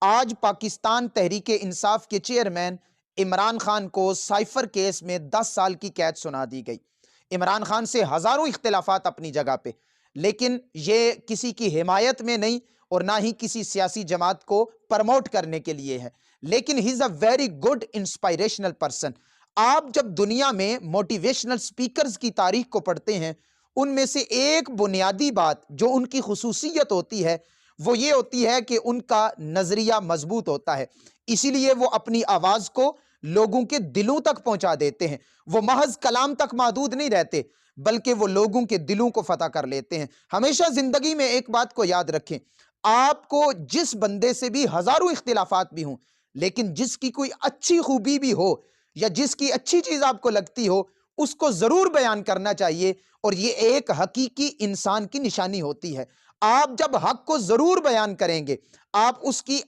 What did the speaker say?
آج پاکستان تحریک انصاف کے چیئرمین عمران خان کو سائفر کیس میں 10 سال کی قید سنا دی گئی۔ عمران خان سے ہزاروں اختلافات اپنی جگہ پہ، لیکن یہ کسی کی حمایت میں نہیں اور نہ ہی کسی سیاسی جماعت کو پرموٹ کرنے کے لیے ہے، لیکن ہی از a very good inspirational person. آپ جب دنیا میں موٹیویشنل سپیکرز کی تاریخ کو پڑھتے ہیں، ان میں سے ایک بنیادی بات جو ان کی خصوصیت ہوتی ہے وہ یہ ہوتی ہے کہ ان کا نظریہ مضبوط ہوتا ہے، اسی لیے وہ اپنی آواز کو لوگوں کے دلوں تک پہنچا دیتے ہیں۔ وہ محض کلام تک محدود نہیں رہتے بلکہ وہ لوگوں کے دلوں کو فتح کر لیتے ہیں۔ ہمیشہ زندگی میں ایک بات کو یاد رکھیں، آپ کو جس بندے سے بھی ہزاروں اختلافات بھی ہوں، لیکن جس کی کوئی اچھی خوبی بھی ہو یا جس کی اچھی چیز آپ کو لگتی ہو، اس کو ضرور بیان کرنا چاہیے، اور یہ ایک حقیقی انسان کی نشانی ہوتی ہے۔ آپ جب حق کو ضرور بیان کریں گے، آپ اس کی